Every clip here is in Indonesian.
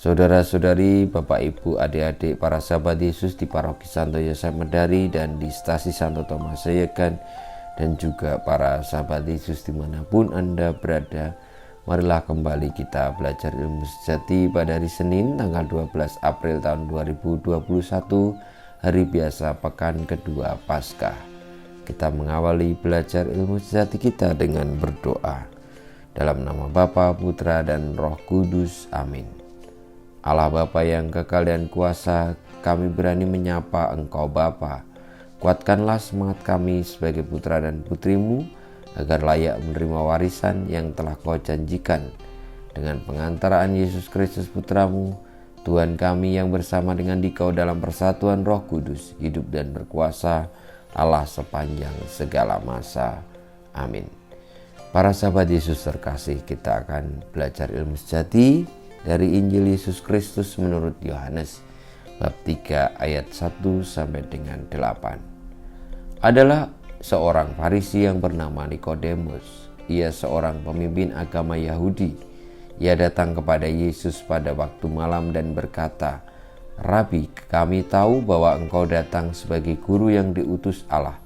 Saudara-saudari, Bapak Ibu, adik-adik, para sahabat Yesus di Paroki Santo Yosef Medari dan di Stasi Santo Thomas Sayegan, dan juga para sahabat Yesus dimanapun Anda berada, marilah kembali kita belajar ilmu sejati pada hari Senin tanggal 12 April tahun 2021, hari biasa pekan kedua Paskah. Kita mengawali belajar ilmu sejati kita dengan berdoa. Dalam nama Bapa, Putra, dan Roh Kudus. Amin. Allah Bapa yang kekal dan kuasa, kami berani menyapa Engkau Bapa. Kuatkanlah semangat kami sebagai putra dan putrimu, agar layak menerima warisan yang telah Kau janjikan. Dengan pengantaraan Yesus Kristus Putramu, Tuhan kami yang bersama dengan Dikau dalam persatuan Roh Kudus, hidup dan berkuasa, Allah sepanjang segala masa. Amin. Para sahabat Yesus terkasih, kita akan belajar ilmu sejati dari Injil Yesus Kristus menurut Yohanes bab 3 ayat 1 sampai dengan 8. Adalah seorang Farisi yang bernama Nikodemus. Ia seorang pemimpin agama Yahudi. Ia datang kepada Yesus pada waktu malam dan berkata, "Rabi, kami tahu bahwa Engkau datang sebagai guru yang diutus Allah,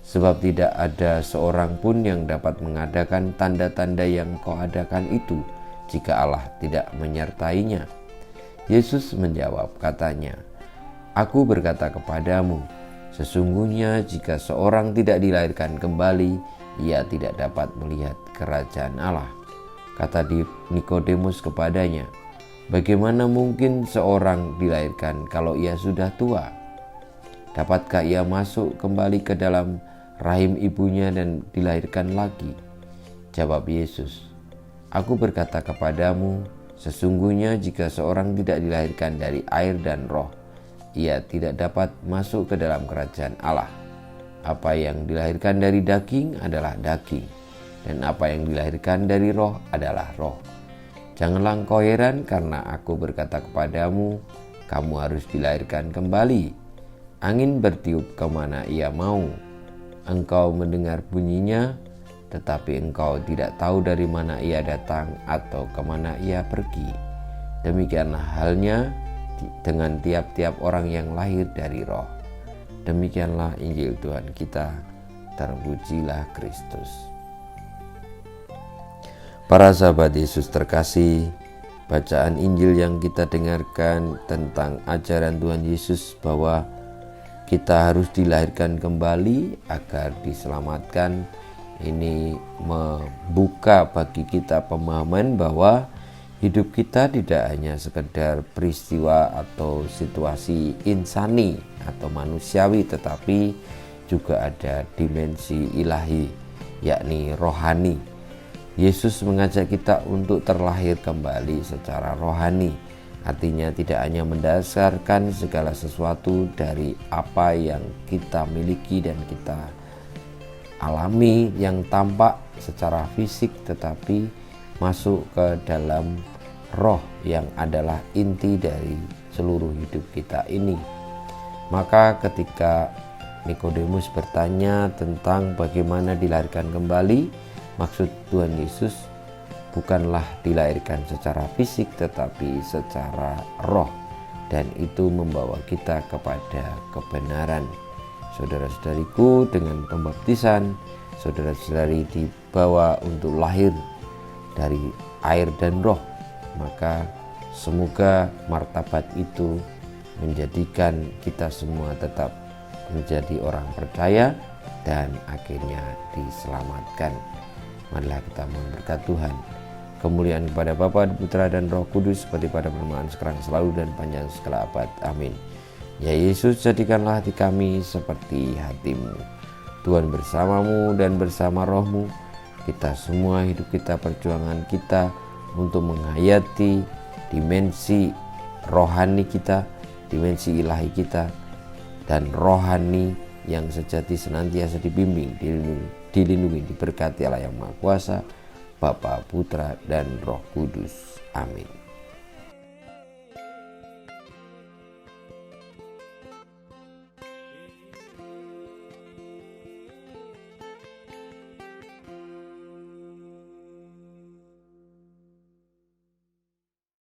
sebab tidak ada seorang pun yang dapat mengadakan tanda-tanda yang Kau adakan itu jika Allah tidak menyertainya." Yesus menjawab, katanya, "Aku berkata kepadamu, sesungguhnya jika seorang tidak dilahirkan kembali, ia tidak dapat melihat kerajaan Allah." Kata Nikodemus kepadanya, "Bagaimana mungkin seorang dilahirkan kalau ia sudah tua? Dapatkah ia masuk kembali ke dalam rahim ibunya dan dilahirkan lagi?" Jawab Yesus, "Aku berkata kepadamu, sesungguhnya jika seorang tidak dilahirkan dari air dan roh, ia tidak dapat masuk ke dalam kerajaan Allah. Apa yang dilahirkan dari daging adalah daging, dan apa yang dilahirkan dari roh adalah roh. Janganlah engkau heran karena aku berkata kepadamu, kamu harus dilahirkan kembali. Angin bertiup kemana ia mau. Engkau mendengar bunyinya, tetapi engkau tidak tahu dari mana ia datang atau kemana ia pergi. Demikianlah halnya dengan tiap-tiap orang yang lahir dari roh." Demikianlah Injil Tuhan kita. Terpujilah Kristus. Para sahabat Yesus terkasih, bacaan Injil yang kita dengarkan tentang ajaran Tuhan Yesus bahwa kita harus dilahirkan kembali agar diselamatkan. Ini membuka bagi kita pemahaman bahwa hidup kita tidak hanya sekedar peristiwa atau situasi insani atau manusiawi, tetapi juga ada dimensi ilahi, yakni rohani. Yesus mengajak kita untuk terlahir kembali secara rohani, artinya tidak hanya mendasarkan segala sesuatu dari apa yang kita miliki dan kita alami yang tampak secara fisik, tetapi masuk ke dalam roh yang adalah inti dari seluruh hidup kita ini. Maka ketika Nikodemus bertanya tentang bagaimana dilahirkan kembali, maksud Tuhan Yesus bukanlah dilahirkan secara fisik tetapi secara roh, dan itu membawa kita kepada kebenaran. Saudara-saudariku, dengan pembaptisan, saudara-saudari dibawa untuk lahir dari air dan roh. Maka semoga martabat itu menjadikan kita semua tetap menjadi orang percaya dan akhirnya diselamatkan. Marilah kita mohon berkat Tuhan. Kemuliaan kepada Bapa, Putra, dan Roh Kudus, seperti pada permulaan, sekarang, selalu, dan panjang segala abad. Amin. Ya Yesus, jadikanlah hati kami seperti hati-Mu. Tuhan bersamamu dan bersama rohmu. Kita semua, hidup kita, perjuangan kita untuk menghayati dimensi rohani kita, dimensi ilahi kita, dan rohani yang sejati senantiasa dibimbing, dilindungi, diberkati Allah yang Maha Kuasa, Bapa, Putra, dan Roh Kudus. Amin.